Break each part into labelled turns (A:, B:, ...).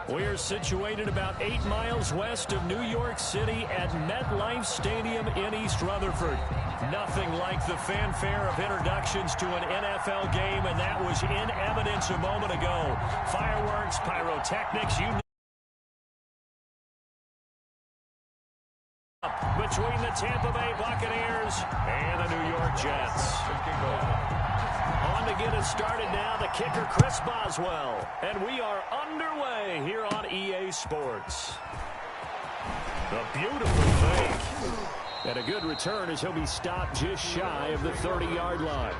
A: We're situated about 8 miles west of New York City at MetLife Stadium in East Rutherford. Nothing like the fanfare of introductions to an NFL game, and that was in evidence a moment ago. Fireworks, pyrotechnics, you between the Tampa Bay Buccaneers and the New York Jets. On to get us started now, the kicker, Chris Boswell. And we are underway here on EA Sports. A beautiful fake. And a good return as he'll be stopped just shy of the 30-yard line.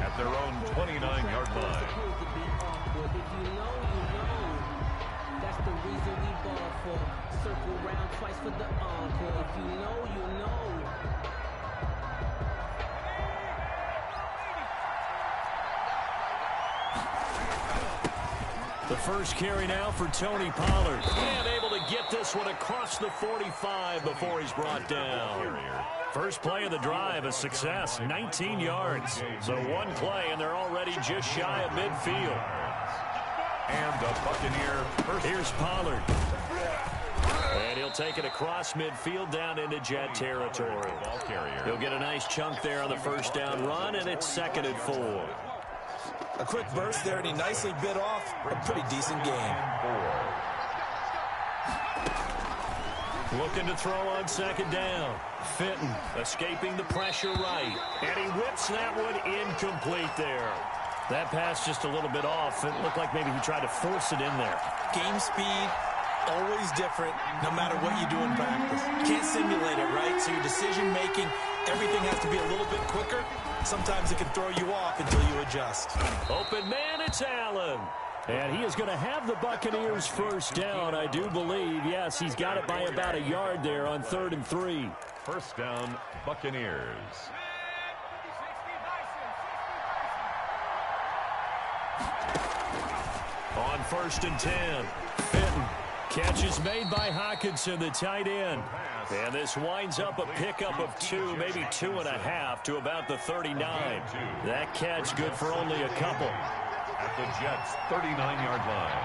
B: At their own 29-yard line.
C: That's the reason we ball for. Circle round twice for the encore. If you know, you know.
A: The first carry now for Tony Pollard. And able to get this one across the 45 before he's brought down. First play of the drive, a success, 19 yards. So one play, and they're already just shy of midfield.
B: And the Buccaneer.
A: Here's Pollard. And he'll take it across midfield down into Jet territory. He'll get a nice chunk there on the first down run, and it's 2nd and 4.
D: A quick burst there, and he nicely bit off a pretty decent game.
A: Looking to throw on 2nd down. Fitton escaping the pressure right. And he whips that one incomplete there. That pass just a little bit off. It looked like maybe he tried to force it in there.
D: Game speed, always different, no matter what you do in practice. You can't simulate it, right? So your decision-making, everything has to be a little bit quicker. Sometimes it can throw you off until you adjust.
A: Open man, it's Allen. And he is going to have the Buccaneers first down, I do believe. Yes, he's got it by about a yard there on 3rd and 3.
B: First down, Buccaneers.
A: On 1st and 10, Fitton. Catch is made by Hockenson, the tight end. And this winds up a pickup of 2, maybe 2.5 to about the 39. That catch good for only a couple.
B: At the Jets' 39-yard line.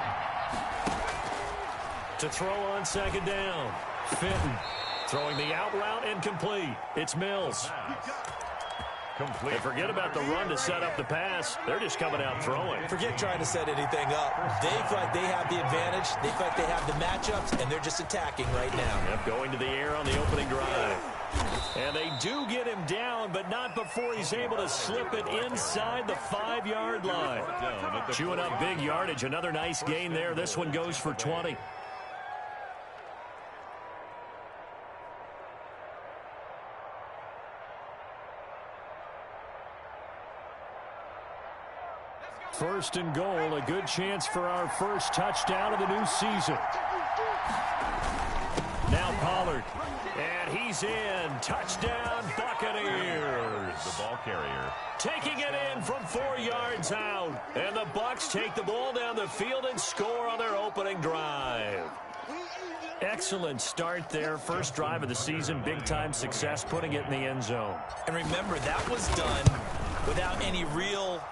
A: To throw on 2nd down, Fitton. Throwing the out route incomplete. It's Mills.
B: Complete.
A: And forget about the run to set up the pass. They're just coming out throwing.
D: Forget trying to set anything up. They feel like they have the advantage. They feel like they have the matchups, and they're just attacking right now.
A: Yep, going to the air on the opening drive. And they do get him down, but not before he's able to slip it inside the 5-yard line. Chewing up big yardage. Another nice gain there. This one goes for 20. First and goal, a good chance for our first touchdown of the new season. Now Pollard, and he's in. Touchdown, Buccaneers.
B: The ball carrier.
A: Taking it in from 4 yards out. And the Bucs take the ball down the field and score on their opening drive. Excellent start there. First drive of the season, big-time success, putting it in the end zone.
D: And remember, that was done without any real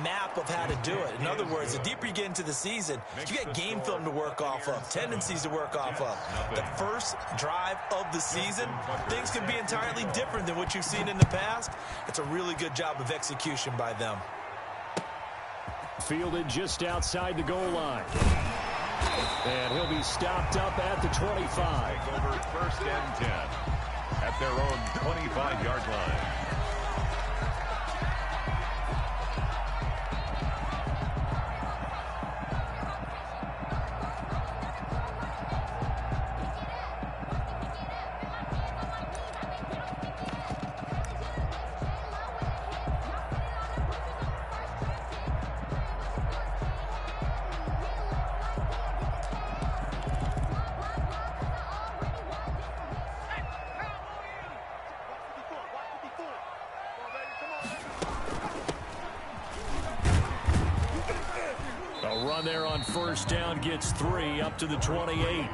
D: map of how to do it. In other words, the deeper you get into the season, you get game film to work off of, tendencies to work off of. The first drive of the season, things can be entirely different than what you've seen in the past. It's a really good job of execution by them.
A: Fielded just outside the goal line. And he'll be stopped up at the 25.
B: Over 1st and 10 at their own 25-yard line.
A: There on first down gets 3 up to the 28.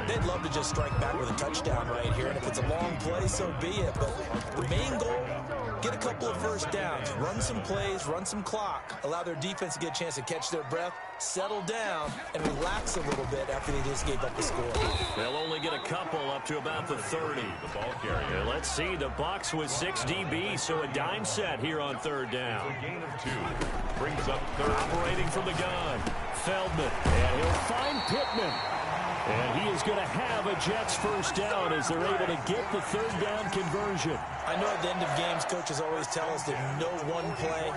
D: They'd love to just strike back with a touchdown right here, and if it's a long play, so be it. But the main goal, get a couple of first downs, run some plays, run some clock, allow their defense to get a chance to catch their breath, settle down, and relax a little bit after they just gave up the score.
A: They'll only get a couple up to about the 30.
B: The ball carrier.
A: Let's see, the Bucs with 6 DB, so a dime set here on third down.
B: A gain of 2. Brings up third.
A: Operating from the gun, Feldman, and he'll find Pittman. And he is going to have a Jets first down as they're able to get the third down conversion.
D: I know at the end of games, coaches always tell us that no one play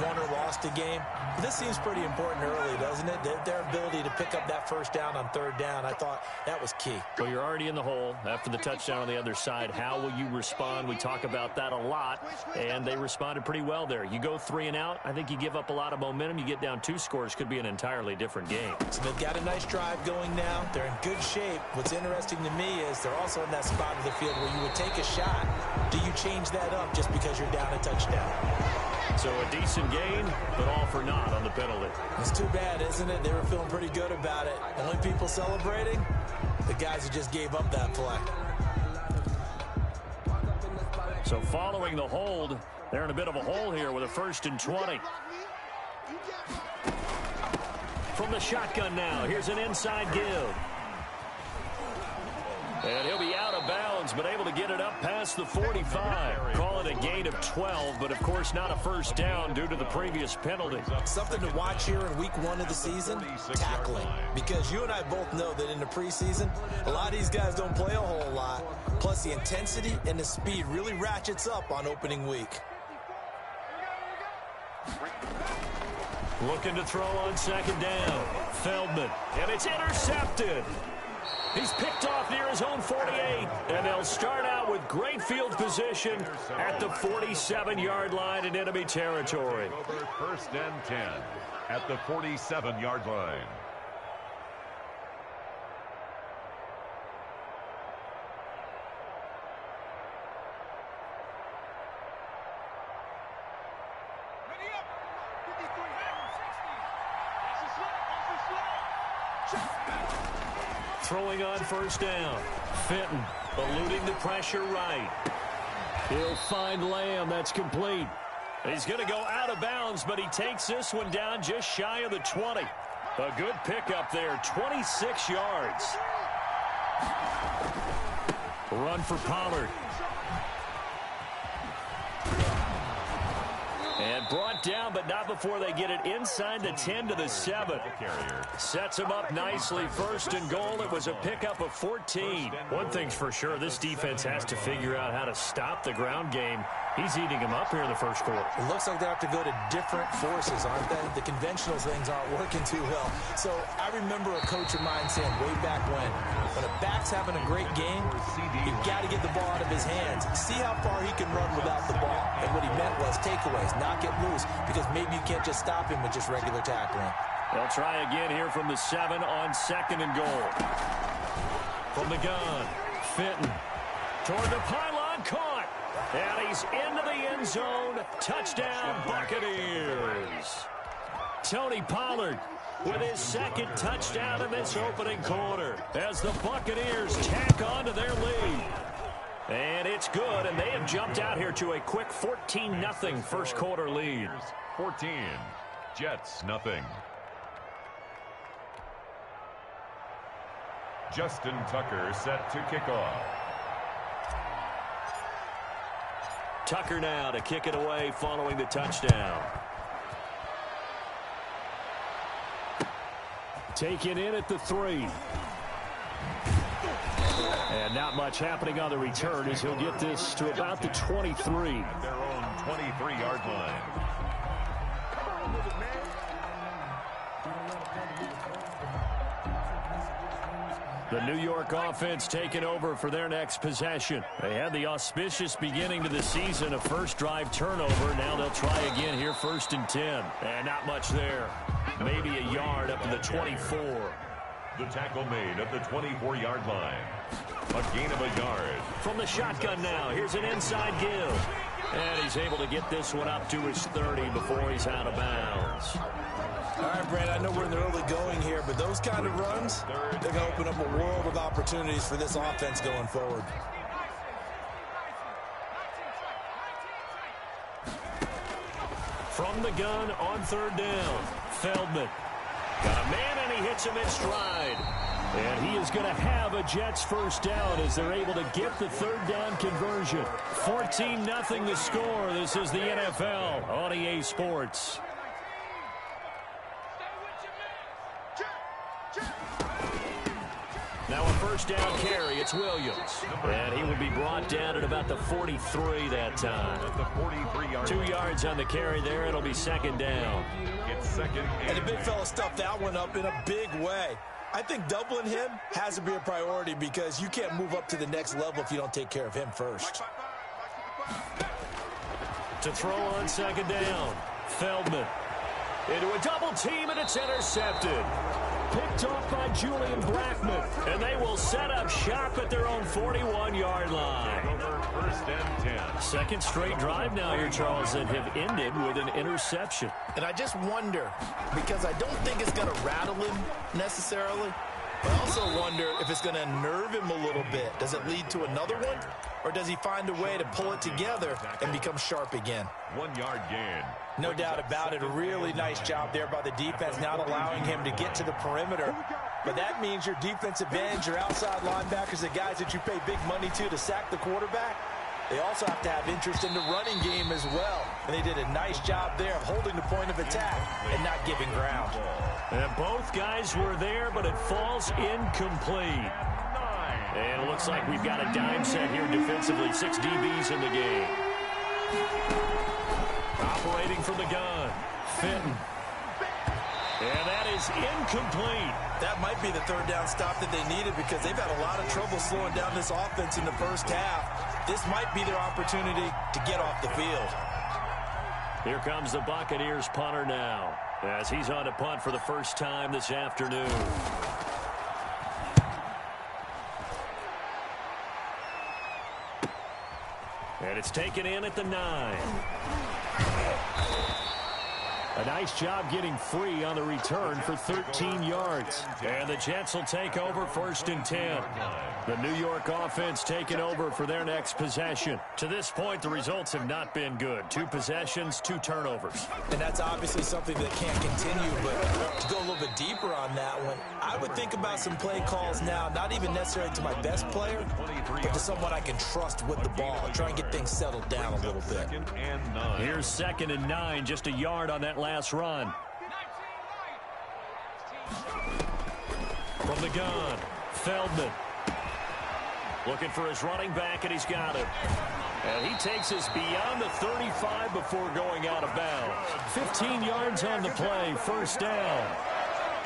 D: won or lost a game. But this seems pretty important early, doesn't it? Their ability to pick up that first down on third down, I thought that was key.
A: So you're already in the hole after the touchdown on the other side. How will you respond? We talk about that a lot, and they responded pretty well there. You go 3 and out, I think you give up a lot of momentum. You get down 2 scores, could be an entirely different game.
D: So they've got a nice drive going now. They're in good shape. What's interesting to me is they're also in that spot of the field where you would take a shot. Do you change that up just because you're down a touchdown?
A: So a decent gain, but all for naught on the penalty.
D: It's too bad, isn't it? They were feeling pretty good about it. Only people celebrating? The guys who just gave up that play.
A: So following the hold, they're in a bit of a hole here with a 1st and 20. From the shotgun now, here's an inside give. And he'll be out of bounds, but able to get it up past the 45. Call it a gain of 12, but of course not a first down due to the previous penalty.
D: Something to watch here in week 1 of the season, tackling. Because you and I both know that in the preseason, a lot of these guys don't play a whole lot. Plus the intensity and the speed really ratchets up on opening week.
A: Looking to throw on 2nd down. Feldman, and it's intercepted. He's picked off near his own 48, and they'll start out with great field position at the 47-yard line in enemy territory.
B: Over 1st and 10 at the 47-yard line.
A: Throwing on 1st down. Fenton eluding the pressure right. He'll find Lamb. That's complete. He's going to go out of bounds, but he takes this one down just shy of the 20. A good pickup there, 26 yards. Run for Pollard. And brought down, but not before they get it inside the 10 to the 7. Sets him up nicely. 1st and goal. It was a pickup of 14. One thing's for sure, this defense has to figure out how to stop the ground game. He's eating him up here in the 1st quarter.
D: It looks like they have to go to different forces, aren't they? The conventional things aren't working too well. So I remember a coach of mine saying way back when a back's having a great game, you've got to get the ball out of his hands. See how far he can run without the ball. And what he meant was takeaways, not get loose, because maybe you can't just stop him with just regular tackling.
A: They'll try again here from the 7 on 2nd and goal. From the gun, Fenton toward the pylon, caught. And he's into the end zone. Touchdown, Buccaneers. Tony Pollard with his 2nd touchdown in this opening quarter as the Buccaneers tack on to their lead. And it's good, and they have jumped out here to a quick 14-0 1st quarter lead.
B: 14, Jets nothing. Justin Tucker set to kick off.
A: Tucker now to kick it away following the touchdown. Taken in at the 3. And not much happening on the return as he'll get this to about the 23.
B: At their own 23-yard line.
A: The New York offense taking over for their next possession. They had the auspicious beginning to the season, a first drive turnover. Now they'll try again here, 1st and 10. And not much there. Maybe a yard up to the 24.
B: The tackle made at the 24-yard line. A gain of a yard.
A: From the shotgun now, here's an inside give. And he's able to get this one up to his 30 before he's out of bounds.
D: All right, Brad, I know we're in the early going here, but those kind of runs, they're going to open up a world of opportunities for this offense going forward.
A: from the gun on third down. Feldman. Got a man, and he hits him in stride. And he is going to have a Jets first down as they're able to get the third down conversion. 14-0 the score. This is the NFL on EA Sports. Now a first down carry. It's Williams. And he will be brought down at about the 43 that time. 2 yards on the carry there. It'll be second down.
B: It's second.
D: And the big fella stuffed that one up in a big way. I think doubling him has to be a priority because you can't move up to the next level if you don't take care of him first.
A: To throw on second down. Feldman. Into a double team, and it's intercepted. Picked off by Julian Blackman. And they will set up shop at their own 41-yard line.
B: First and 10.
A: Second straight drive now here, Charles, that have ended with an interception.
D: And I just wonder, because I don't think it's going to rattle him necessarily, but I also wonder if it's going to unnerve him a little bit. Does it lead to another one? Or does he find a way to pull it together and become sharp again?
B: 1 yard gain.
D: No doubt about it. A really nice job there by the defense, not allowing him to get to the perimeter. But that means your defensive ends, your outside linebackers, the guys that you pay big money to sack the quarterback, they also have to have interest in the running game as well. And they did a nice job there of holding the point of attack and not giving ground.
A: And both guys were there, but it falls incomplete. And it looks like we've got a dime set here defensively. 6 DBs in the game. Operating from the gun. Fenton. And that is incomplete.
D: That might be the third down stop that they needed because they've had a lot of trouble slowing down this offense in the first half. This might be their opportunity to get off the field.
A: Here comes the Buccaneers punter now as he's on to punt for the first time this afternoon. And it's taken in at the 9. A nice job getting free on the return for 13 yards. And the Jets will take over first and 10. The New York offense taking over for their next possession. To this point, the results have not been good. 2 possessions, 2 turnovers.
D: And that's obviously something that can't continue, but to go a little bit deeper on that one, I would think about some play calls now, not even necessarily to my best player, but to someone I can trust with the ball. Try and get things settled down a little bit.
A: Here's second and 9, just a yard on that last run. From the gun, Feldman. Looking for his running back, and he's got it. And he takes us beyond the 35 before going out of bounds. 15 yards on the play, first down.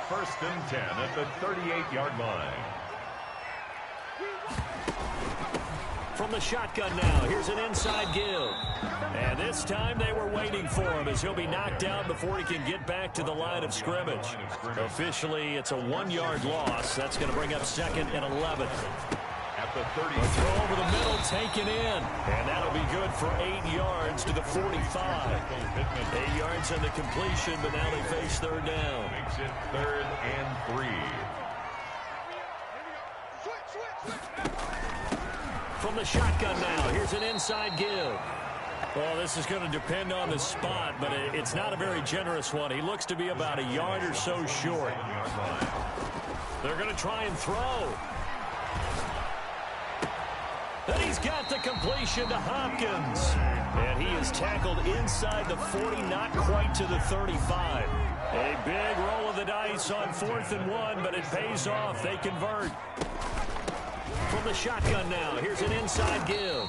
B: First and 10 at the 38-yard line.
A: From the shotgun now, here's an inside give. And this time they were waiting for him as he'll be knocked out before he can get back to the line of scrimmage. Officially, it's a 1-yard loss. That's going to bring up second and 11.
B: At the 30.
A: A throw over the middle, taken in. And that'll be good for 8 yards to the 45. 8 yards on the completion, but now they face third down.
B: Makes it 3rd and 3.
A: From the shotgun now, here's an inside give. Well, this is going to depend on the spot, but it's not a very generous one. He looks to be about a yard or so short. They're going to try and throw. And he's got the completion to Hopkins. And he is tackled inside the 40, not quite to the 35. A big roll of the dice on 4th and 1, but it pays off. They convert. From the shotgun now, here's an inside give.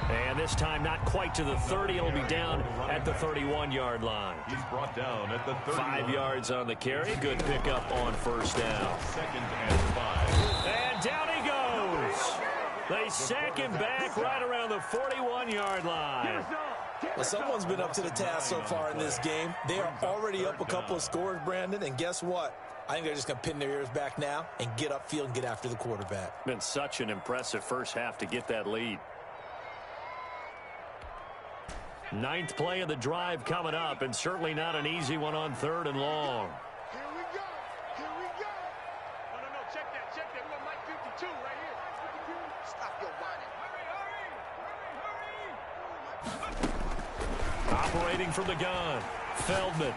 A: And this time not quite to the 30. It'll be down at the 31-yard line.
B: He's brought down at the 30.
A: 5 yards on the carry. Good pickup on first down.
B: 2nd and 5.
A: And down he goes. They sack him back right around the 41-yard line.
D: Well, someone's been up to the task so far in this game. They are already up a couple of scores, Brandon, and guess what? I think they're just going to pin their ears back now and get upfield and get after the quarterback.
A: Been such an impressive first half to get that lead. 9th play of the drive coming up, and certainly not an easy one on 3rd and long.
E: Here we go. Here we go. No, check that. Check that. We got Mike 52 right here. 52. Stop your whining. Hurry.
A: Operating from the gun. Feldman.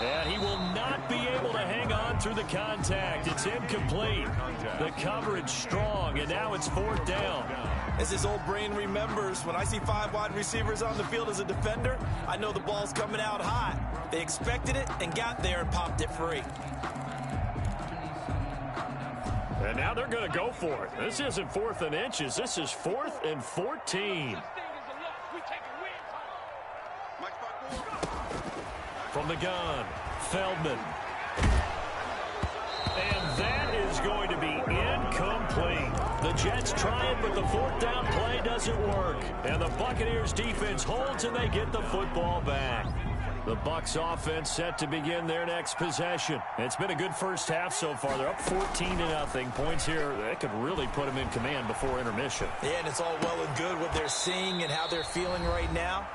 A: And he will not be able to hang on through the contact. It's incomplete. The coverage strong, and now it's 4th down.
D: As his old brain remembers, when I see 5 wide receivers on the field as a defender, I know the ball's coming out hot. They expected it and got there and popped it free.
A: And now they're going to go for it. This isn't 4th and inches. This is 4th and 14. From the gun, Feldman. And that is going to be incomplete. The Jets try it, but the 4th down play doesn't work. And the Buccaneers defense holds, and they get the football back. The Bucs offense set to begin their next possession. It's been a good first half so far. They're up 14-0. Points here, that could really put them in command before intermission.
D: Yeah, and it's all well and good what they're seeing and how they're feeling right now.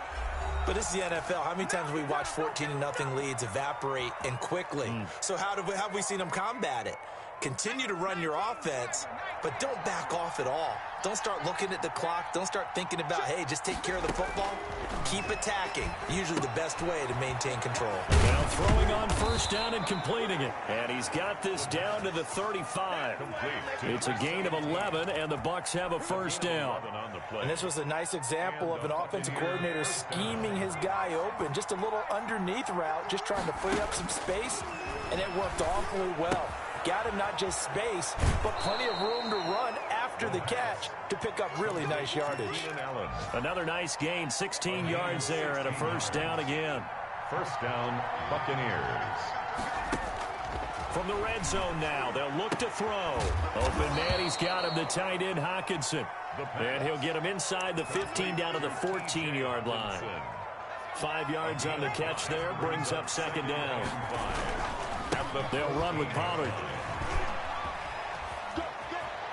D: But this is the NFL. How many times have we watched 14-0 leads evaporate and quickly? So how have we seen them combat it? Continue to run your offense, but don't back off at all. Don't start looking at the clock. Don't start thinking about, hey, just take care of the football. Keep attacking. Usually the best way to maintain control.
A: Now throwing on 1st down and completing it. And he's got this down to the 35. It's a gain of 11, and the Bucs have a 1st down.
D: And this was a nice example of an offensive coordinator scheming his guy open. Just a little underneath route, just trying to free up some space, and it worked awfully well. Got him not just space, but plenty of room to run after the catch to pick up really nice yardage.
A: Another nice gain, 16 yards there, and a 1st down again.
B: 1st down, Buccaneers.
A: From the red zone now, they'll look to throw. Open man, he's got him, the tight end Hockenson. And he'll get him inside the 15 down to the 14-yard line. 5 yards on the catch there, brings up 2nd down. They'll run with Pollard.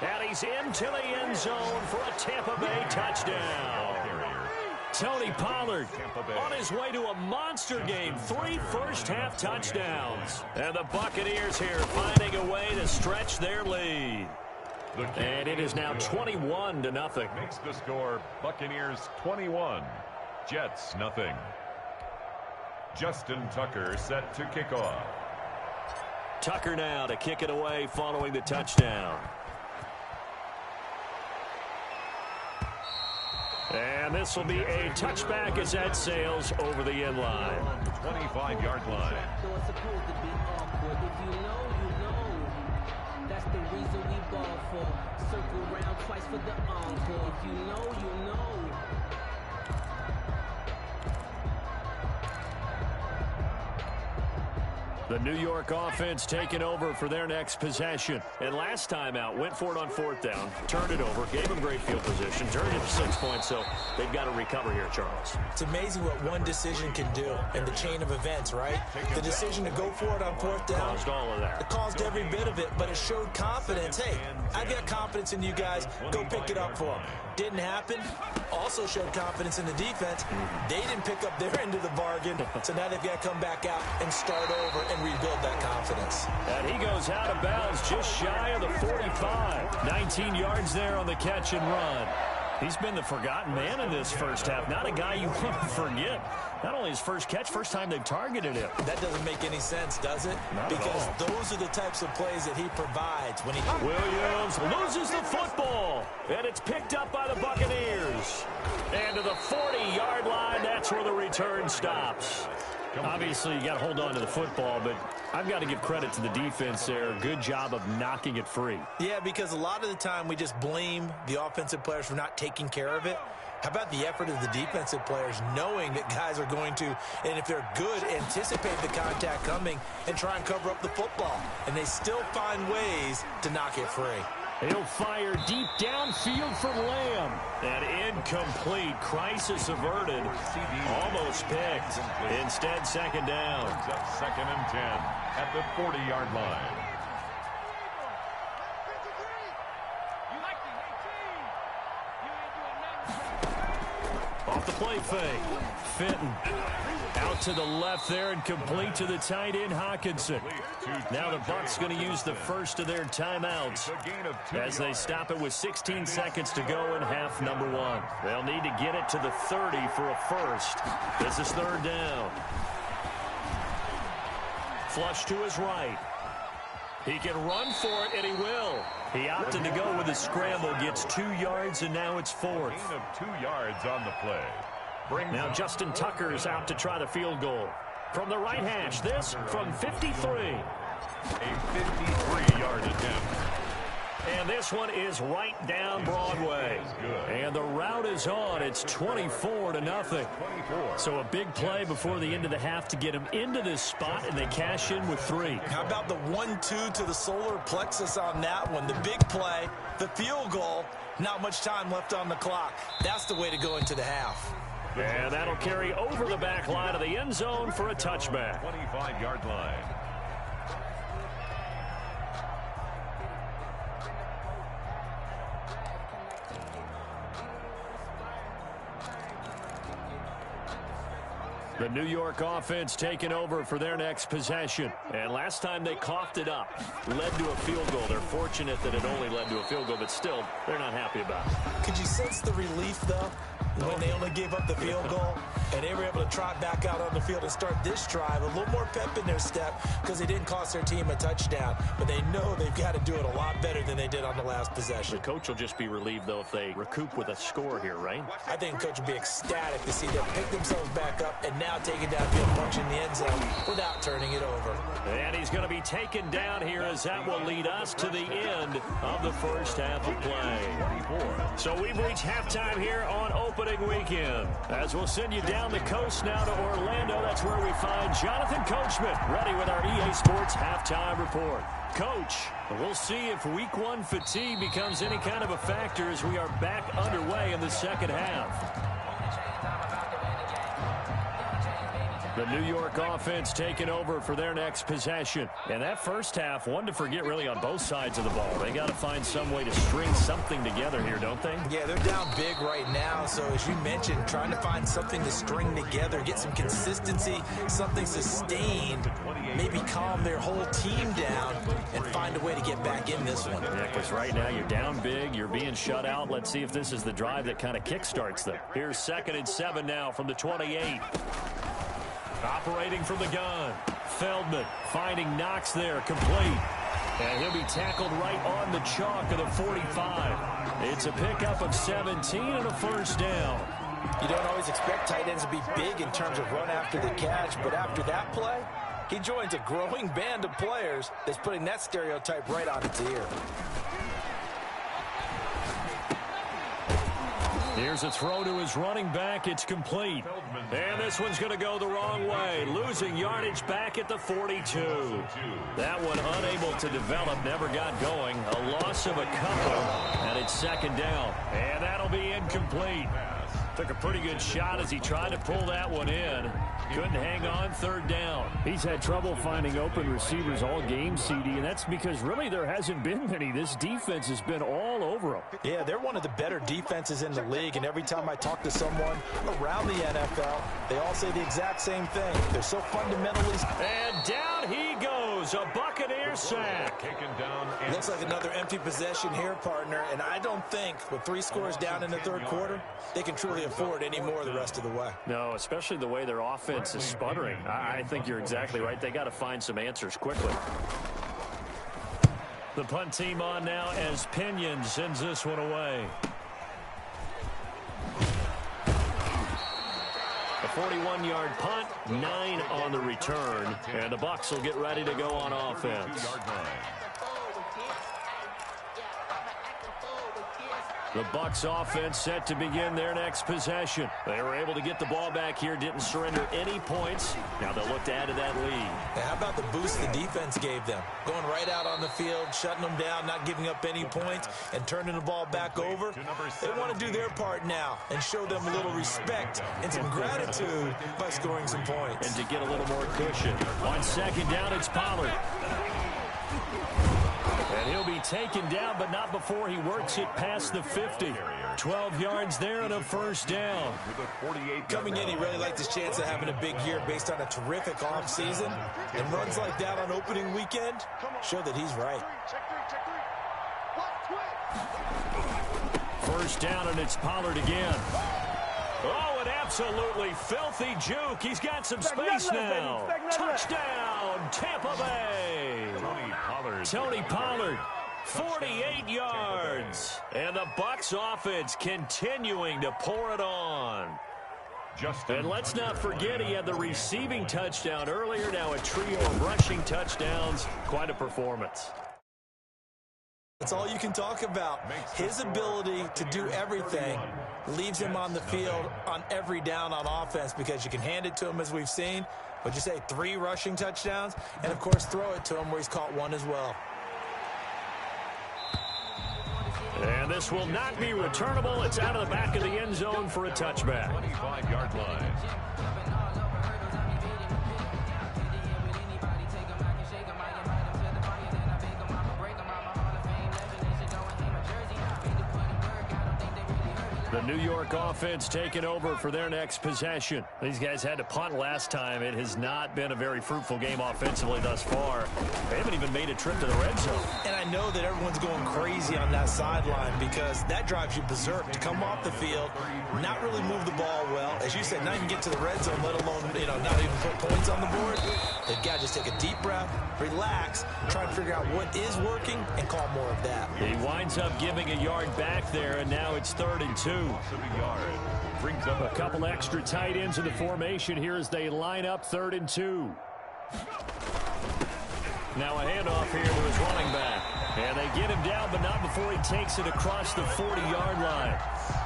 A: And he's into the end zone for a Tampa Bay touchdown. Tony Pollard on his way to a monster game. 3 first-half touchdowns. And the Buccaneers here finding a way to stretch their lead. And it is now 21-0.
B: Makes the score Buccaneers 21, Jets nothing. Justin Tucker set to kick off.
A: Tucker now to kick it away following the touchdown. And this will be a touchback as that sails over the end line.
B: 25-yard line.
C: So it's supposed to be awkward. If you know, you know. That's the reason we ball for. Circle round twice for the encore. If you know, you know.
A: The New York offense taking over for their next possession. And last time out, went for it on 4th down, turned it over, gave them great field position, turned it to 6 points, so they've got to recover here, Charles.
D: It's amazing what one decision can do in the chain of events, right? The decision to go for it on 4th down.
A: Caused all of that.
D: It caused every bit of it, but it showed confidence. Hey, I've got confidence in you guys. Go pick it up for them. Didn't happen. Also showed confidence in the defense. They didn't pick up their end of the bargain, so now they've got to come back out and start over and rebuild that confidence.
A: And he goes out of bounds just shy of the 45. 19 yards there on the catch and run. He's been the forgotten man in this first half. Not a guy you want to forget. Not only his first catch, first time they've targeted him.
D: That doesn't make any sense, does it? Because those are the types of plays that he provides when he...
A: Williams loses the football, and it's picked up by the Buccaneers. And to the 40-yard line, that's where the return stops. Obviously, you got to hold on to the football, but I've got to give credit to the defense there. Good job of knocking it free.
D: Yeah, because a lot of the time we just blame the offensive players for not taking care of it. How about the effort of the defensive players knowing that guys are going to, and if they're good, anticipate the contact coming and try and cover up the football. And they still find ways to knock it free.
A: He'll fire deep downfield for Lamb. And incomplete. Crisis averted. Almost picked. Instead, 2nd down.
B: Brings up 2nd and 10 at the 40-yard line.
A: Off the play fake. Fenton out to the left there and complete to the tight end Hockenson. Now the Bucs going to use the first of their timeouts as they stop it with 16 seconds to go in half number 1. They'll need to get it to the 30 for a first. This is 3rd down. Flush to his right. He can run for it, and he will. He opted to go with a scramble, gets 2 yards, and now it's 4th.
B: Gain of 2 yards on the play.
A: Now Justin Tucker's out to try the field goal. From the right hash, this from 53.
B: A 53-yard attempt.
A: And this one is right down Broadway. And the route is on. It's 24-0. So a big play before the end of the half to get him into this spot, and they cash in with 3.
D: How about the 1-2 to the solar plexus on that one? The big play, the field goal, not much time left on the clock. That's the way to go into the half.
A: And that'll carry over the back line of the end zone for a touchback.
B: 25-yard line.
A: The New York offense taking over for their next possession. And last time they coughed it up, led to a field goal. They're fortunate that it only led to a field goal, but still, they're not happy about it.
D: Could you sense the relief, though, when they only gave up the field goal and they were able to trot back out on the field and start this drive? A little more pep in their step because they didn't cost their team a touchdown, but they know they've got to do it a lot better than they did on the last possession.
A: The coach will just be relieved, though, if they recoup with a score here, right?
D: I think the coach will be ecstatic to see them pick themselves back up and now take it downfield, punch in the end zone without turning it over.
A: And he's going to be taken down here as that will lead us to the end of the first half of play. So we've reached halftime here on opening weekend. As we'll send you down the coast now to Orlando, that's where we find Jonathan Coachman ready with our EA Sports halftime report. Coach, we'll see if week 1 fatigue becomes any kind of a factor as we are back underway in the second half. The New York offense taking over for their next possession. And that first half, one to forget really on both sides of the ball. They got to find some way to string something together here, don't they?
D: Yeah, they're down big right now. So as you mentioned, trying to find something to string together, get some consistency, something sustained, maybe calm their whole team down and find a way to get back in this one.
A: Yeah, because right now you're down big, you're being shut out. Let's see if this is the drive that kind of kickstarts them. Here's 2nd and 7 now from the 28. Operating from the gun. Feldman finding Knox there, complete. And he'll be tackled right on the chalk of the 45. It's a pickup of 17 and a first down.
D: You don't always expect tight ends to be big in terms of run after the catch, but after that play, he joins a growing band of players that's putting that stereotype right on its ear.
A: Here's a throw to his running back. It's complete. And this one's going to go the wrong way. Losing yardage back at the 42. That one unable to develop, never got going. A loss of a couple, and it's 2nd down. And that'll be incomplete. Took a pretty good shot as he tried to pull that one in. Couldn't hang on, 3rd down. He's had trouble finding open receivers all game, CD, and that's because really there hasn't been many. This defense has been all over him.
D: Yeah, they're one of the better defenses in the league, and every time I talk to someone around the NFL, they all say the exact same thing. They're so fundamentally...
A: And down he goes, a Buccaneer sack.
D: Looks like another empty possession here, partner, and I don't think with 3 scores down in the 3rd quarter, they can truly afford any more the rest of the way.
A: No, especially the way their offense is sputtering. I think you're exactly right. They got to find some answers quickly. The punt team on now as Pinion sends this one away. A 41-yard punt, 9 on the return, and the Bucs will get ready to go on offense. The Bucs offense set to begin their next possession. They were able to get the ball back here, didn't surrender any points. Now they'll look to add to that lead.
D: Now, how about the boost the defense gave them? Going right out on the field, shutting them down, not giving up any points, and turning the ball back over. They want to do their part now and show them a little respect and some gratitude by scoring some points.
A: And to get a little more cushion. On 2nd down, it's Pollard. And he'll be taken down, but not before he works it past the 50. 12 yards there and a first down.
D: Coming in, he really liked his chance of having a big year based on a terrific offseason. And runs like that on opening weekend show that he's right.
A: First down, and it's Pollard again. Oh, an absolutely filthy juke. He's got some space now. Touchdown, Tampa Bay. Tony Pollard, 48 yards. And the Bucs offense continuing to pour it on. And let's not forget he had the receiving touchdown earlier. Now a trio of rushing touchdowns. Quite a performance.
D: That's all you can talk about. His ability to do everything leaves him on the field on every down on offense because you can hand it to him, as we've seen. What'd you say, 3 rushing touchdowns? And, of course, throw it to him where he's caught 1 as well.
A: And this will not be returnable. It's out of the back of the end zone for a touchback.
B: 25-yard line.
A: The New York offense taking over for their next possession. These guys had to punt last time. It has not been a very fruitful game offensively thus far. They haven't even made a trip to the red zone.
D: And I know that everyone's going crazy on that sideline because that drives you berserk to come off the field, not really move the ball well. As you said, not even get to the red zone, let alone, not even put points on the board. They've got to just take a deep breath, relax, try and figure out what is working and call more of that.
A: He winds up giving a yard back there, and now it's 3rd and 2.
B: Brings up
A: a couple extra tight ends in the formation here as they line up 3rd and 2. Now a handoff here to his running back. And they get him down, but not before he takes it across the 40-yard line.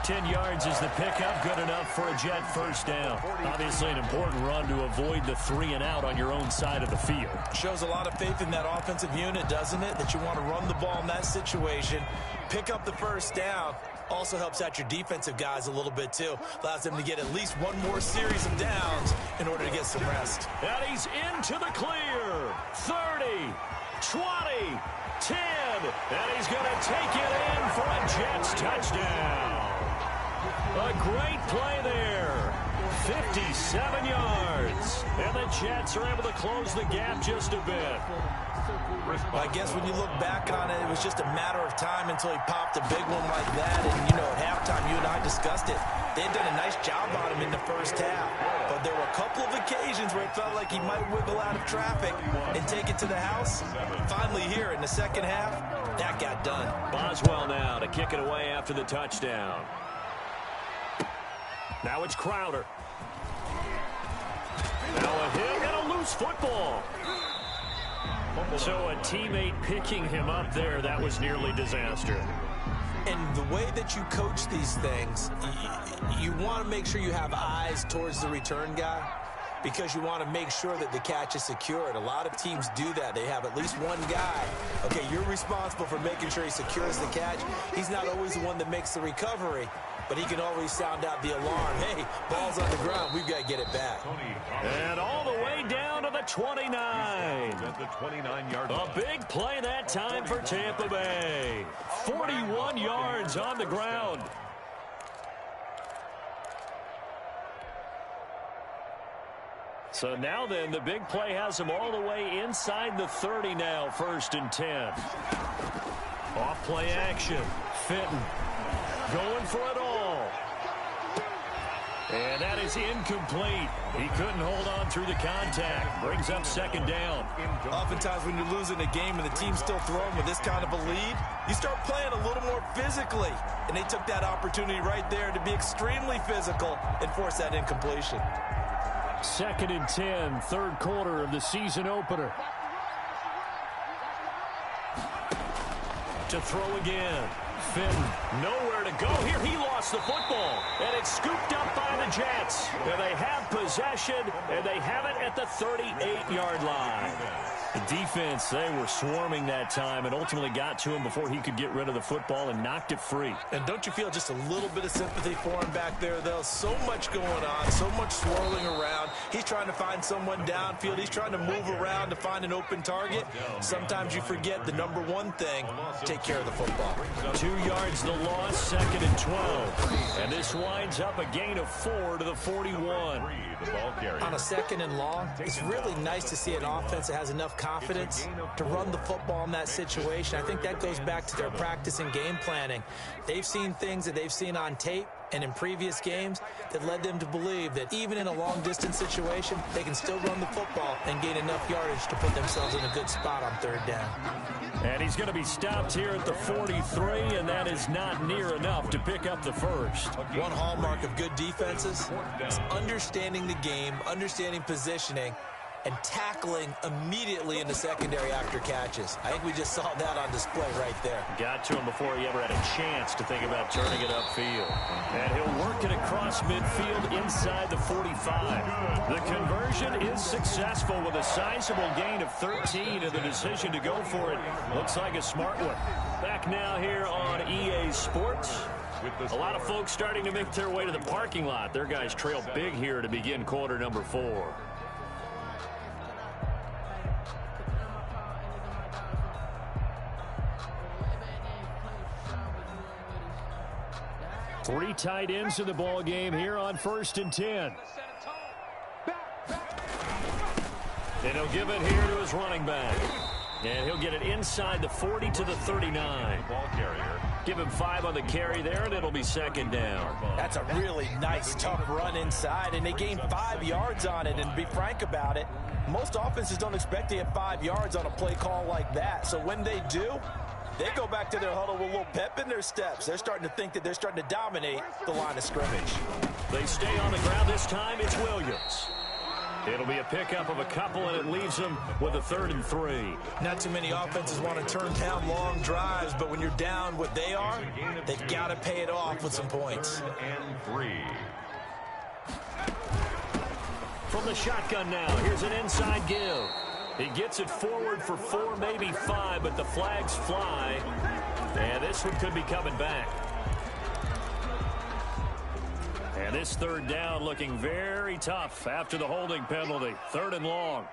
A: 10 yards is the pickup, good enough for a Jet first down. Obviously an important run to avoid the 3 and out on your own side of the field.
D: Shows a lot of faith in that offensive unit, doesn't it? That you want to run the ball in that situation, pick up the first down. Also helps out your defensive guys a little bit, too. Allows them to get at least one more series of downs in order to get some rest.
A: And he's into the clear. 30, 20, 10. And he's going to take it in for a Jets touchdown. A great play there. 57 yards. And the Jets are able to close the gap just a bit.
D: Well, I guess when you look back on it, it was just a matter of time until he popped a big one like that. And, at halftime, you and I discussed it. They had done a nice job on him in the first half. But there were a couple of occasions where it felt like he might wiggle out of traffic and take it to the house. Finally here in the second half, that got done.
A: Boswell now to kick it away after the touchdown. Now it's Crowder. Now a hit and a loose football. So a teammate picking him up there, that was nearly disaster.
D: And the way that you coach these things, you want to make sure you have eyes towards the return guy because you want to make sure that the catch is secured. A lot of teams do that. They have at least one guy. Okay, you're responsible for making sure he secures the catch. He's not always the one that makes the recovery, but he can always sound out the alarm. Hey, ball's on the ground. We've got to get it back.
A: And all the way down to the 29. A big play that time for Tampa Bay. 41 yards on the ground. So now then, the big play has him all the way inside the 30 now, 1st and 10. Off play action. Fitton going for it all. And that is incomplete. He couldn't hold on through the contact. Brings up 2nd down.
D: Oftentimes when you're losing a game and the team's still throwing with this kind of a lead, you start playing a little more physically. And they took that opportunity right there to be extremely physical and force that incompletion.
A: 2nd and 10, 3rd quarter of the season opener. To throw again. Fitton, nowhere to go here. He lost the football, and it's scooped up by the Jets. And they have possession, and they have it at the 38-yard line. The defense, they were swarming that time and ultimately got to him before he could get rid of the football and knocked it free.
D: And don't you feel just a little bit of sympathy for him back there, though? So much going on, so much swirling around. He's trying to find someone downfield. He's trying to move around to find an open target. Sometimes you forget the number one thing, take care of the football.
A: 2 yards the loss, 2nd and 12. And this winds up a gain of 4 to the 41.
D: On a 2nd and long, it's really nice to see an offense that has enough confidence to run the football in that situation. I think that goes back to their practice and game planning. They've seen things that they've seen on tape, and in previous games that led them to believe that even in a long-distance situation, they can still run the football and gain enough yardage to put themselves in a good spot on third down.
A: And he's going to be stopped here at the 43, and that is not near enough to pick up the first.
D: One hallmark of good defenses is understanding the game, understanding positioning, and tackling immediately in the secondary after catches. I think we just saw that on display right there.
A: Got to him before he ever had a chance to think about turning it upfield. And he'll work it across midfield inside the 45. The conversion is successful with a sizable gain of 13, and the decision to go for it looks like a smart one. Back now here on EA Sports. A lot of folks starting to make their way to the parking lot. Their guys trail big here to begin quarter number 4. 3 tight ends in the ball game here on 1st and 10. And he'll give it here to his running back. And he'll get it inside the 40 to the 39.
B: Ball carrier.
A: Give him 5 on the carry there, and it'll be 2nd down.
D: That's a really nice, tough run inside, and they gained 5 yards on it. And to be frank about it, most offenses don't expect to get 5 yards on a play call like that. So when they do, they go back to their huddle with a little pep in their steps. They're starting to think that they're starting to dominate the line of scrimmage.
A: They stay on the ground this time. It's Williams. It'll be a pickup of a couple, and it leaves them with a 3rd and 3.
D: Not too many offenses want to turn down long drives, but when you're down what they are, they've got to pay it off with some points.
B: And 3.
A: From the shotgun now, here's an inside give. He gets it forward for 4, maybe 5, but the flags fly. And this one could be coming back. And this 3rd down looking very tough after the holding penalty. 3rd and long.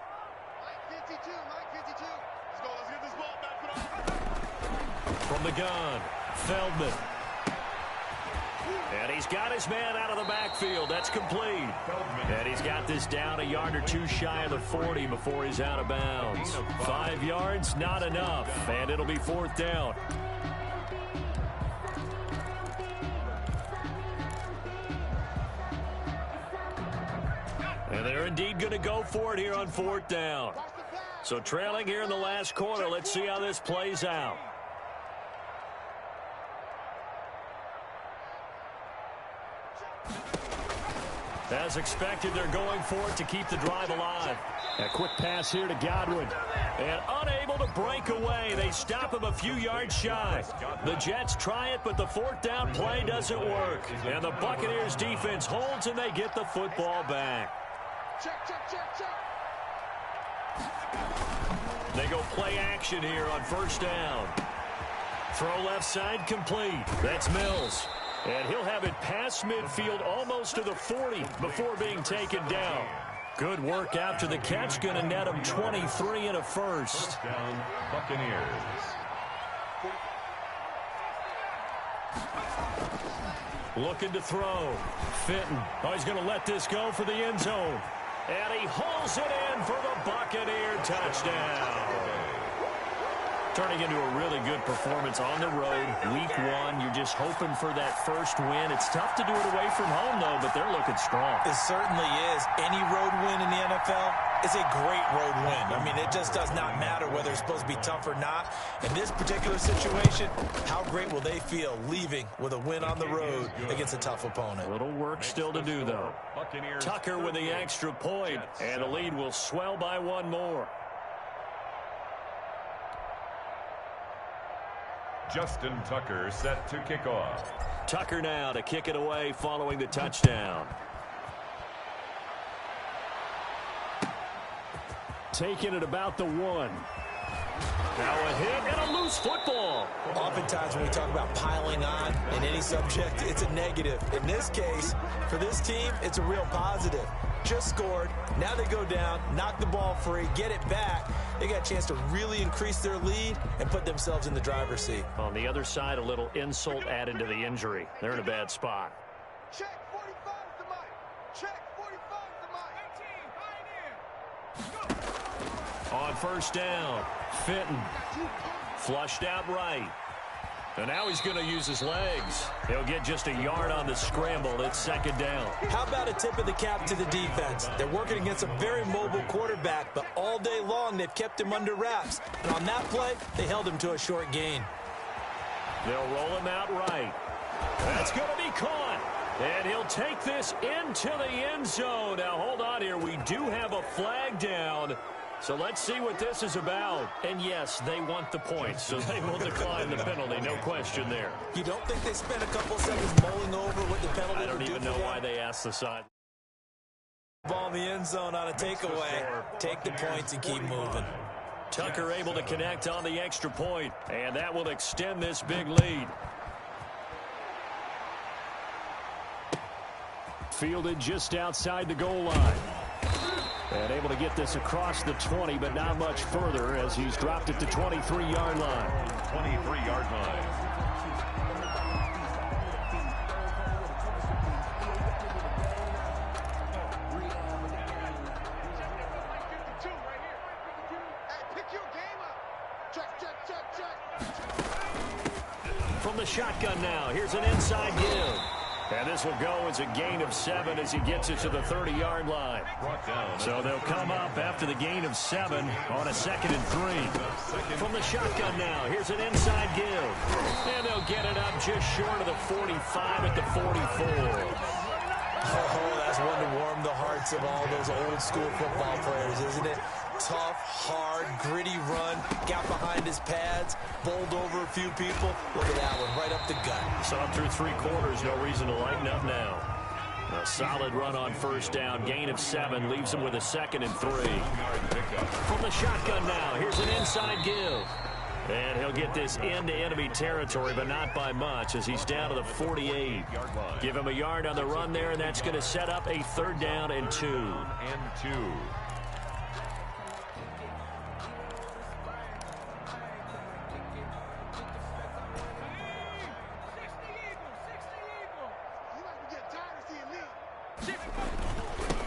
A: From the gun, Feldman. And he's got his man out of the backfield. That's complete. And he's got this down a yard or 2 shy of the 40 before he's out of bounds. 5 yards, not enough. And it'll be 4th down. And they're indeed going to go for it here on 4th down. So trailing here in the last quarter. Let's see how this plays out. As expected, they're going for it to keep the drive alive. A quick pass here to Godwin. And unable to break away. They stop him a few yards shy. The Jets try it, but the 4th down play doesn't work. And the Buccaneers defense holds, and they get the football back. They go play action here on 1st down. Throw left side complete. That's Mills. And he'll have it past midfield almost to the 40 before being taken down. Good work after the catch. Going to net him 23 and a first.
B: Down, Buccaneers.
A: Looking to throw. Fitton. Oh, he's going to let this go for the end zone. And he hauls it in for the Buccaneer touchdown. Turning into a really good performance on the road. Week 1, you're just hoping for that first win. It's tough to do it away from home, though, but they're looking strong.
D: It certainly is. Any road win in the NFL is a great road win. I mean, it just does not matter whether it's supposed to be tough or not. In this particular situation, how great will they feel leaving with a win on the road against a tough opponent?
A: A little work still to do, though. Tucker with the extra point, and the lead will swell by 1 more.
B: Justin Tucker set to kick off.
A: Tucker now to kick it away following the touchdown. Taking it about the 1. Now a hit and a loose football.
D: Oftentimes when we talk about piling on in any subject, it's a negative. In this case, for this team, it's a real positive. Just scored. Now they go down, knock the ball free, get it back. They got a chance to really increase their lead and put themselves in the driver's seat.
A: On the other side, a little insult added to the injury. They're in a bad spot.
E: Check 45 the mic. Check 45 the mic.
A: On 1st down, Fitton. Flushed out right. And now he's going to use his legs. He'll get just a yard on the scramble. It's second down.
D: How about a tip of the cap to the defense? They're working against a very mobile quarterback, but all day long they've kept him under wraps. And on that play, they held him to a short gain.
A: They'll roll him out right. That's going to be caught. And he'll take this into the end zone. Now, hold on here. We do have a flag down. So let's see what this is about. And, yes, they want the points, so they will decline the penalty. No question there.
D: You don't think they spent a couple seconds mulling over what the penalty
A: I don't
D: would do
A: even
D: for
A: know
D: them?
A: why they asked the side.
D: Ball in the end zone on a takeaway. Take the points and keep moving.
A: Tucker able to connect on the extra point, and that will extend this big lead. Fielded just outside the goal line. And able to get this across the 20, but not much further as he's dropped it to 23-yard line.
B: 23-yard line.
A: From the shotgun now, here's an inside give. And this will go as a gain of 7 as he gets it to the 30-yard line. So they'll come up after the gain of 7 on a 2nd and 3. From the shotgun now, here's an inside give. And they'll get it up just short of the 45 at the 44.
D: Oh, that's one to warm the hearts of all those old-school football players, isn't it? Tough, hard, gritty run, got behind his pads, bowled over a few people. Look at that one, right up the gut.
A: Saw through 3 quarters, no reason to lighten up now. A solid run on first down, gain of 7, leaves him with a 2nd and 3. From the shotgun now, here's an inside give. And he'll get this into enemy territory, but not by much as he's down to the 48. Give him a yard on the run there, and that's going to set up a 3rd down and 2.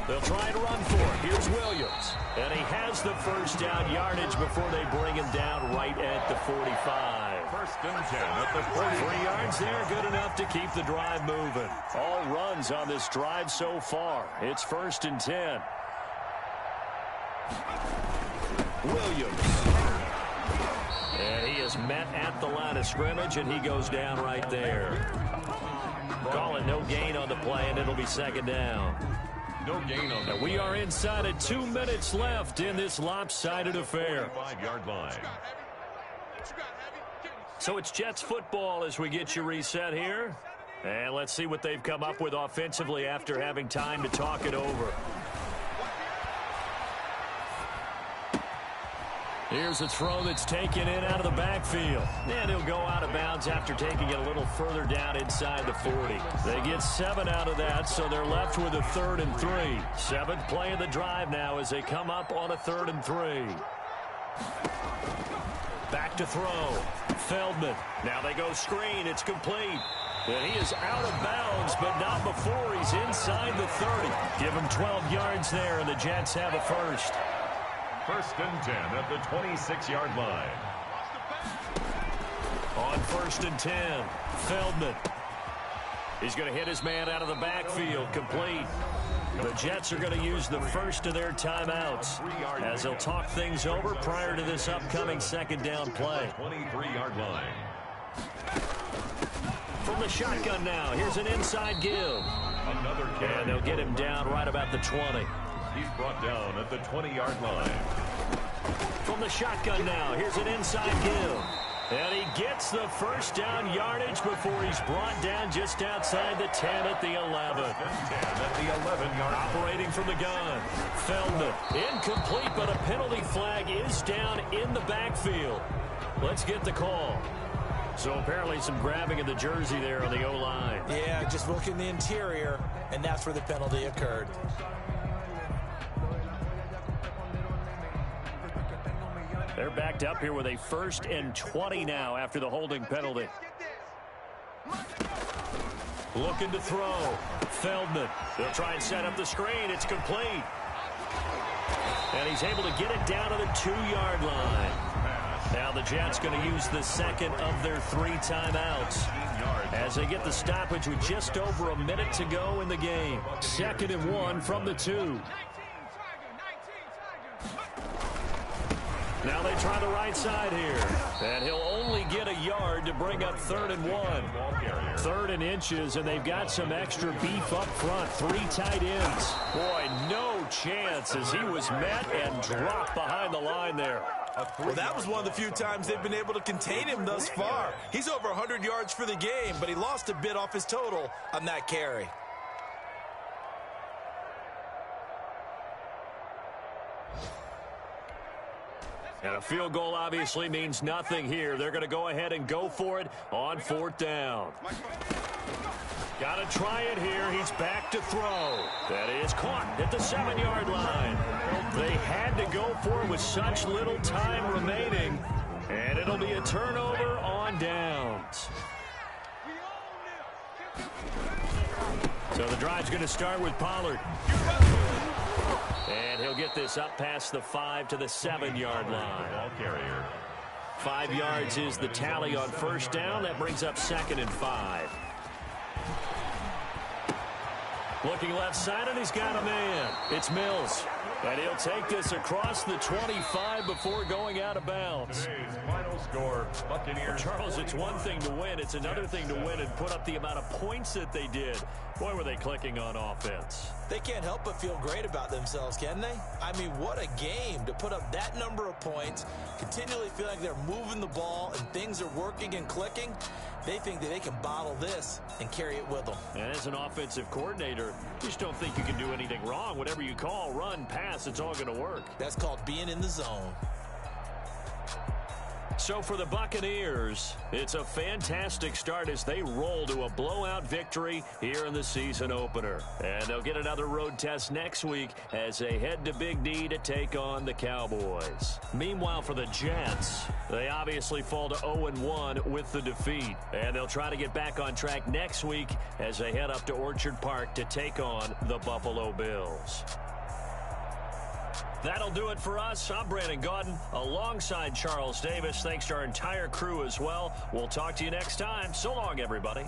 A: They'll try and run for it. Here's Williams. And he has the first down yardage before they bring him down right at the 45.
B: 1st and 10 at the 40.
A: 3 yards there, good enough to keep the drive moving. All runs on this drive so far. It's 1st and 10. Williams. And he is met at the line of scrimmage, and he goes down right there. Call it no gain on the play, and it'll be 2nd down.
B: No gain on
A: And we are inside of 2 minutes left in this lopsided affair.
B: 5-yard line.
A: So it's Jets football as we get you reset here. And let's see what they've come up with offensively after having time to talk it over. Here's a throw that's taken in out of the backfield. And he'll go out of bounds after taking it a little further down inside the 40. They get 7 out of that, so they're left with a 3rd and 3. 7th play of the drive now as they come up on a 3rd and 3. Back to throw. Feldman. Now they go screen. It's complete. And he is out of bounds, but not before he's inside the 30. Give him 12 yards there, and the Jets have a first.
B: 1st and 10 at the 26-yard line.
A: On 1st and 10, Feldman. He's going to hit his man out of the backfield, complete. The Jets are going to use the first of their timeouts as they'll talk things over prior to this upcoming 2nd down play.
B: 23-yard line.
A: From the shotgun now, here's an inside give.
B: Another carry.
A: And they'll get him down right about the 20.
B: He's brought down at the 20-yard line.
A: From the shotgun now, here's an inside give. And he gets the first down yardage before he's brought down just outside the 10 at the 11.
B: 10 at the 11-yard line.
A: Operating from the gun, Feldman. Incomplete, but a penalty flag is down in the backfield. Let's get the call. So apparently some grabbing of the jersey there on the O-line.
D: Yeah, just look in the interior, and that's where the penalty occurred.
A: They're backed up here with a 1st and 20 now after the holding penalty. Looking to throw. Feldman. They'll try and set up the screen. It's complete. And he's able to get it down to the 2-yard line. Now the Jets going to use the second of their 3 timeouts as they get the stoppage with just over a minute to go in the game. 2nd and 1 from the 2. Now they try the right side here. And he'll only get a yard to bring up 3rd and 1. 3rd and inches, and they've got some extra beef up front. 3 tight ends. Boy, no chance as he was met and dropped behind the line there.
D: Well, that was one of the few times they've been able to contain him thus far. He's over 100 yards for the game, but he lost a bit off his total on that carry.
A: And a field goal obviously means nothing here. They're going to go ahead and go for it on 4th down. Got to try it here. He's back to throw. That is caught at the 7-yard line. They had to go for it with such little time remaining. And it'll be a turnover on downs. So the drive's going to start with Pollard. And he'll get this up past the 5 to the 7-yard line. 5 yards is the tally on 1st down. That brings up 2nd and 5. Looking left side, and he's got a man. It's Mills. And he'll take this across the 25 before going out of bounds.
B: Final score, Buccaneers.
A: Charles, it's one thing to win. It's another thing to win and put up the amount of points that they did. Boy, were they clicking on offense.
D: They can't help but feel great about themselves, can they? I mean, what a game to put up that number of points, continually feel like they're moving the ball and things are working and clicking. They think that they can bottle this and carry it with them.
A: And as an offensive coordinator, you just don't think you can do anything wrong. Whatever you call, run, pass, it's all going to work.
D: That's called being in the zone.
A: So for the Buccaneers, it's a fantastic start as they roll to a blowout victory here in the season opener. And they'll get another road test next week as they head to Big D to take on the Cowboys. Meanwhile, for the Jets, they obviously fall to 0-1 with the defeat. And they'll try to get back on track next week as they head up to Orchard Park to take on the Buffalo Bills. That'll do it for us. I'm Brandon Gaudin alongside Charles Davis. Thanks to our entire crew as well. We'll talk to you next time. So long, everybody.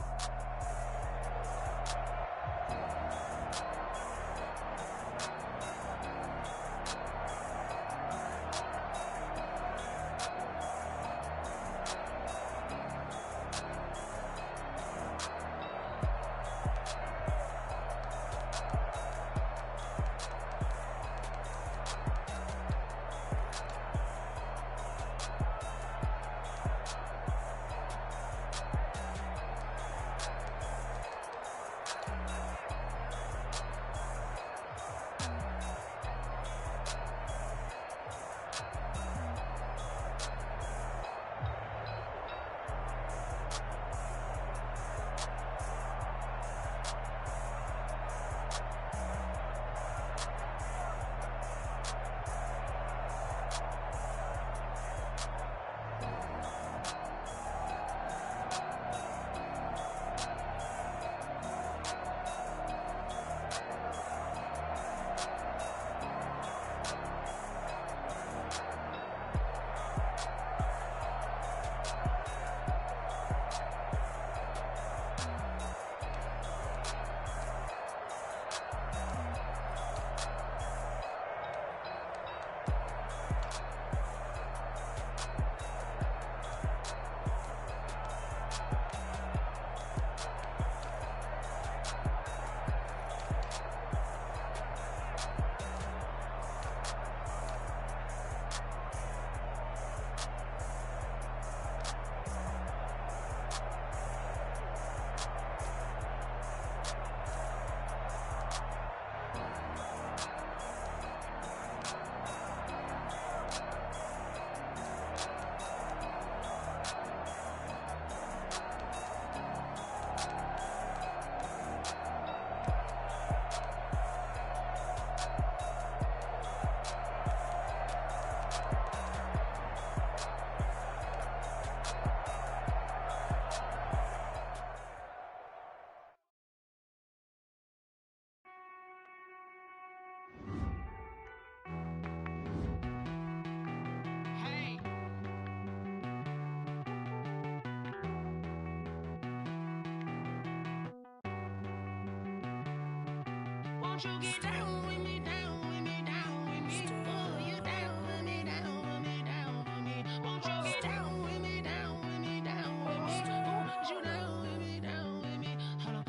C: Won't you get down with me, down with me, down with me? Oh, you down with me, down with me, down with me. Won't you get down with me, down with me, down with me? Oh, you down with me, down with me? Hold on.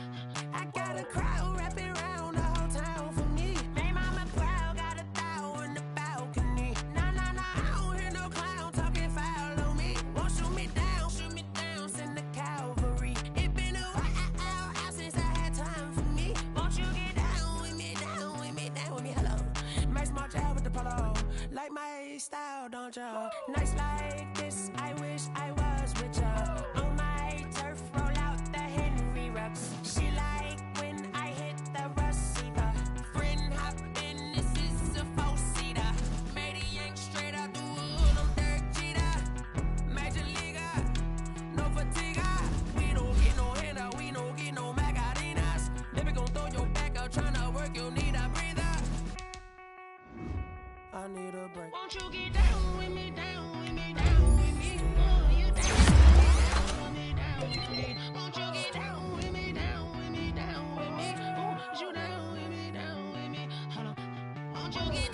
C: I got a crowd wrapping around the whole town for me. They mama proud, got a thou in the balcony. Nah, nah, nah, I don't hear no clown talking foul on me. Won't shoot me down, send the cavalry. It been a while since I had time for me. Won't you get down with me, down with me, down with me? Hello. Max March out with the polo. Like my style, don't ya? Nights like this, I wish I was with ya. On my turf, roll out the Henry Rux. She like when I hit the receiver. Friend hop in, this is a four-seater. Made a yank straight out the wood, I'm Derek Jeter. Major leaguer, no fatigue. We don't get no handout, we don't get no Macarinas. Never gon' throw your back out, tryna work, you need a breather. I need a break. Won't you get down with me, down with me, down with me? Oh, you down with me, down with me. Won't you get down with me, down with me, down with me? Oh, you down with me, down with me? Hold on. Won't you get